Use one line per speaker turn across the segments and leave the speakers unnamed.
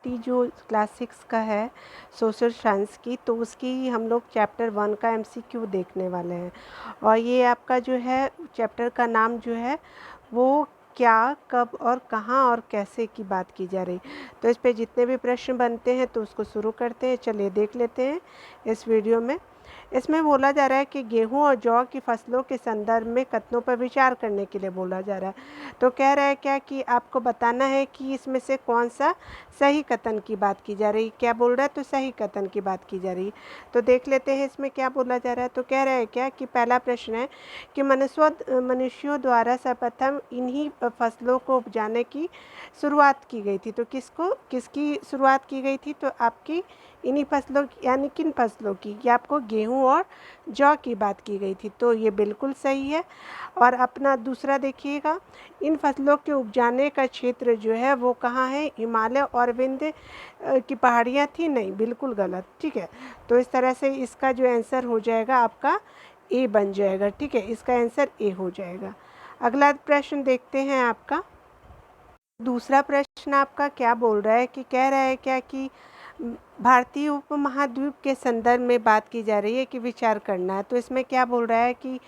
जो क्लास 6 का है सोशल साइंस की, तो उसकी हम लोग चैप्टर 1 का एमसीक्यू देखने वाले हैं। और ये आपका जो है चैप्टर का नाम जो है वो क्या, कब और कहाँ और कैसे की बात की जा रही। तो इस पे जितने भी प्रश्न बनते हैं तो उसको शुरू करते हैं। चलिए देख लेते हैं इस वीडियो में। इसमें बोला जा रहा है कि गेहूं और जौ की फसलों के संदर्भ में कथनों पर विचार करने के लिए बोला जा रहा है। तो कह रहा है क्या कि आपको बताना है कि इसमें से कौन सा सही कथन की बात की जा रही। क्या बोल रहा है, तो सही कथन की बात की जा रही। तो देख लेते हैं इसमें क्या बोला जा रहा है। तो कह रहा है क्या कि पहला प्रश्न है कि मनुष्यों द्वारा सर्वप्रथम इन्हीं फसलों को उपजाने की शुरुआत की गई थी। तो किसकी शुरुआत की गई थी, तो आपकी इन्हीं फसलों यानी किन फसलों की, ये आपको गेहूं और जौ की बात की गई थी। तो ये बिल्कुल सही है। और अपना दूसरा देखिएगा, इन फसलों के उपजाने का क्षेत्र जो है वो कहाँ है, हिमालय और विंध्य की पहाड़ियाँ थी, नहीं, बिल्कुल गलत। ठीक है, तो इस तरह से इसका जो आंसर हो जाएगा आपका ए बन जाएगा। ठीक है, इसका आंसर ए हो जाएगा। अगला प्रश्न देखते हैं आपका। दूसरा प्रश्न आपका क्या बोल रहा है कि कह रहा है क्या कि भारतीय उपमहाद्वीप के संदर्भ में बात की जा रही है कि विचार करना है। तो इसमें क्या बोल रहा है कि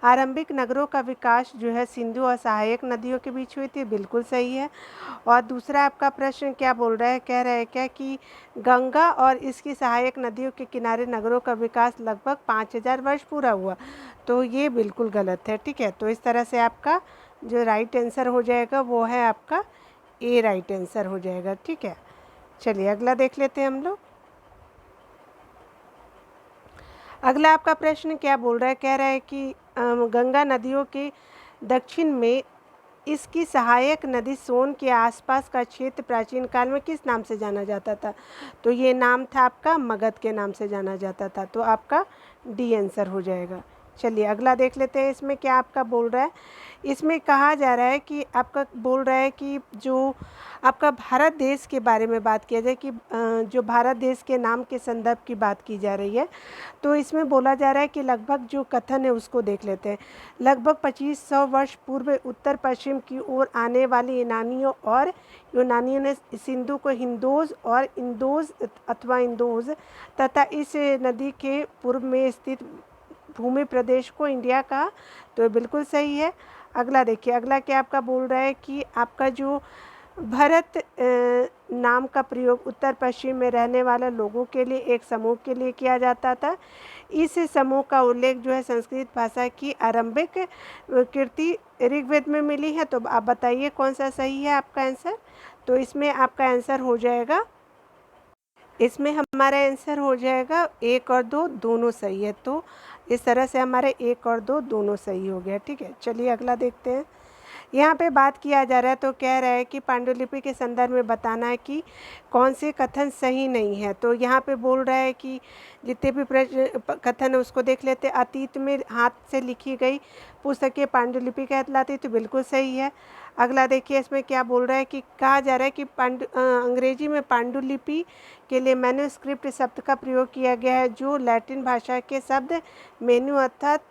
आरंभिक नगरों का विकास जो है सिंधु और सहायक नदियों के बीच हुई थी, बिल्कुल सही है। और दूसरा आपका प्रश्न क्या बोल रहा है, कह रहा है क्या कि गंगा और इसकी सहायक नदियों के किनारे नगरों का विकास लगभग 5000 वर्ष पूरा हुआ। तो ये बिल्कुल गलत है। ठीक है, तो इस तरह से आपका जो राइट आंसर हो जाएगा वो है आपका ए राइट आंसर हो जाएगा। ठीक है, चलिए अगला देख लेते हैं हम लोग। अगला आपका प्रश्न क्या बोल रहा है, कह रहा है कि गंगा नदियों के दक्षिण में इसकी सहायक नदी सोन के आसपास का क्षेत्र प्राचीन काल में किस नाम से जाना जाता था। तो ये नाम था आपका मगध के नाम से जाना जाता था। तो आपका डी आंसर हो जाएगा। चलिए अगला देख लेते हैं इसमें क्या आपका बोल रहा है। इसमें कहा जा रहा है कि आपका बोल रहा है कि जो आपका भारत देश के बारे में बात किया जाए कि जो भारत देश के नाम के संदर्भ की बात की जा रही है। तो इसमें बोला जा रहा है कि लगभग जो कथन है उसको देख लेते हैं। लगभग 2500 वर्ष पूर्व उत्तर पश्चिम की ओर आने वाले यूनानियों ने सिंधु को हिंदोज और इंदोज अथवा इंदोज तथा इस नदी के पूर्व में स्थित भूमि प्रदेश को इंडिया का। तो बिल्कुल सही है। अगला देखिए, अगला क्या आपका बोल रहा है कि आपका जो भरत नाम का प्रयोग उत्तर पश्चिम में रहने वाले लोगों के लिए एक समूह के लिए किया जाता था। इस समूह का उल्लेख जो है संस्कृत भाषा की आरंभिक कीर्ति ऋग्वेद में मिली है। तो आप बताइए कौन सा सही है आपका आंसर। तो इसमें आपका आंसर हो जाएगा, इसमें हमारा आंसर हो जाएगा 1 और 2 दोनों सही है। तो इस तरह से हमारे 1 और 2 दोनों सही हो गया। ठीक है, चलिए अगला देखते हैं। यहाँ पे बात किया जा रहा है, तो कह रहा है कि पांडुलिपि के संदर्भ में बताना है कि कौन से कथन सही नहीं है। तो यहाँ पे बोल रहा है कि जितने भी कथन है उसको देख लेते। अतीत में हाथ से लिखी गई पुस्तकें पांडुलिपि कहलाती, तो बिल्कुल सही है। अगला देखिए इसमें क्या बोल रहा है कि कहा जा रहा है कि अंग्रेजी में पांडुलिपि के लिए मैन्युस्क्रिप्ट शब्द का प्रयोग किया गया है, जो लैटिन भाषा के शब्द मेन्यू अर्थात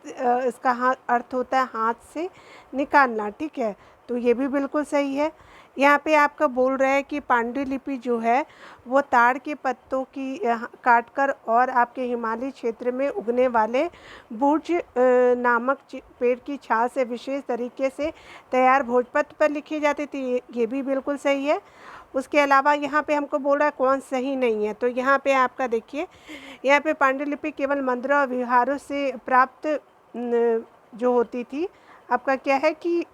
इसका अर्थ होता है हाथ से निकालना। ठीक है, तो ये भी बिल्कुल सही है। यहाँ पे आपका बोल रहा है कि पांडुलिपि जो है वो ताड़ के पत्तों की काटकर और आपके हिमालयी क्षेत्र में उगने वाले बुर्ज नामक पेड़ की छाल से विशेष तरीके से तैयार भोजपत्र पर लिखी जाती थी। ये भी बिल्कुल सही है। उसके अलावा यहाँ पे हमको बोल रहा है कौन सही नहीं है। तो यहाँ पे आपका देखिए, यहाँ पे पांडुलिपि केवल मंदिरों और विहारों से प्राप्त जो होती थी, आपका क्या है कि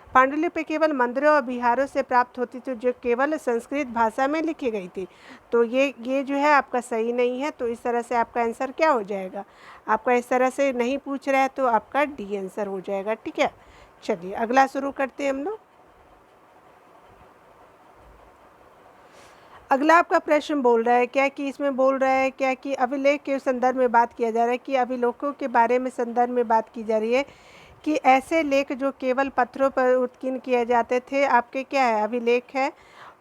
पांडुलिपि केवल मंदिरों और बिहारों से प्राप्त होती थी, जो केवल संस्कृत भाषा में लिखी गई थी। तो ये जो है आपका सही नहीं है। तो इस तरह से आपका आंसर क्या हो जाएगा, आपका इस तरह से नहीं पूछ रहा है तो आपका डी आंसर हो जाएगा। ठीक है, चलिए अगला शुरू करते हैं हम लोग। अगला आपका प्रश्न बोल रहा है क्या कि इसमें बोल रहा है क्या कि अभिलेख के संदर्भ में बात किया जा रहा है कि अभिलेखों के बारे में संदर्भ में बात की जा रही है कि ऐसे लेख जो केवल पत्थरों पर उत्कीर्ण किए जाते थे, आपके क्या है, अभिलेख है।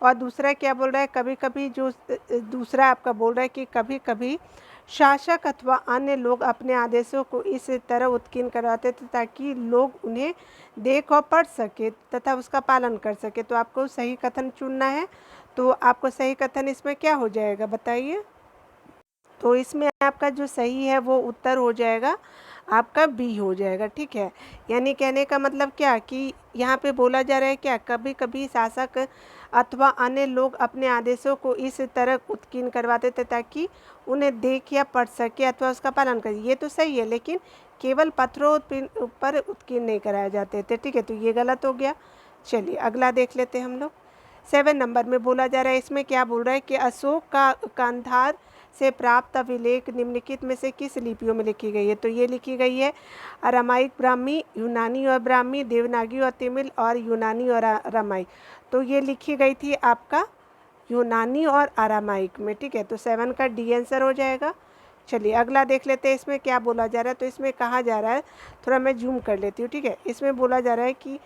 और दूसरा क्या बोल रहा है, कभी कभी जो दूसरा आपका बोल रहा है कि कभी कभी शासक अथवा अन्य लोग अपने आदेशों को इस तरह उत्कीर्ण करवाते थे ताकि लोग उन्हें देख और पढ़ सके तथा उसका पालन कर सके। तो आपको सही कथन चुनना है। तो आपको सही कथन इसमें क्या हो जाएगा बताइए। तो इसमें आपका जो सही है वो उत्तर हो जाएगा आपका बी हो जाएगा, ठीक है। यानी कहने का मतलब क्या कि यहाँ पे बोला जा रहा है क्या, कभी कभी शासक अथवा अन्य लोग अपने आदेशों को इस तरह उत्कीर्ण करवाते थे ताकि उन्हें देख या पढ़ सके अथवा उसका पालन करे। ये तो सही है, लेकिन केवल पत्थरों पर उत्कीर्ण नहीं कराए जाते थे, ठीक है। तो ये गलत हो गया। चलिए अगला देख लेते हैं हम लोग। 7 नंबर में बोला जा रहा है, इसमें क्या बोल रहा है कि अशोक का कांधार से प्राप्त अभिलेख निम्नलिखित में से किस लिपियों में लिखी गई है। तो ये लिखी गई है अरामाइक ब्राह्मी, यूनानी और ब्राह्मी, देवनागरी और तमिल और यूनानी और अरामाइक। तो ये लिखी गई थी आपका यूनानी और अरामाइक में, ठीक है। तो 7 का डी आंसर हो जाएगा। चलिए अगला देख लेते हैं इसमें क्या बोला जा रहा है। तो इसमें कहा जा रहा है, थोड़ा मैं जूम कर लेती हूँ, ठीक है। इसमें बोला जा रहा है कि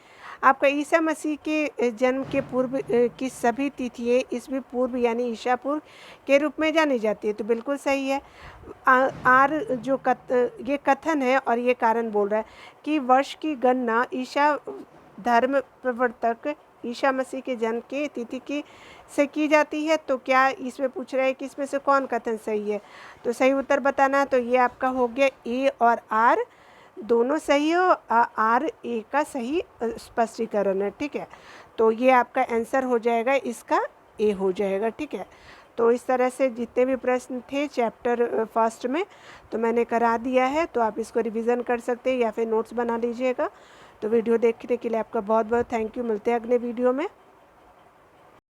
आपका ईसा मसीह के जन्म के पूर्व की सभी तिथियाँ ईसवी पूर्व यानी ईसा पूर्व के रूप में जानी जाती है। तो बिल्कुल सही है। आर जो ये कथन है और ये कारण बोल रहा है कि वर्ष की गणना ईसा धर्म प्रवर्तक ईसा मसीह के जन्म की तिथि की से की जाती है। तो क्या इसमें पूछ रहा है कि इसमें से कौन कथन सही है। तो सही उत्तर बताना है। तो ये आपका हो गया ए और आर दोनों सही हो। आर ए का सही स्पष्टीकरण है, ठीक है। तो ये आपका आंसर हो जाएगा, इसका ए हो जाएगा, ठीक है। तो इस तरह से जितने भी प्रश्न थे चैप्टर फर्स्ट में तो मैंने करा दिया है। तो आप इसको रिवीजन कर सकते हैं या फिर नोट्स बना लीजिएगा। तो वीडियो देखने के लिए आपका बहुत बहुत थैंक यू। मिलते हैं अगले वीडियो में।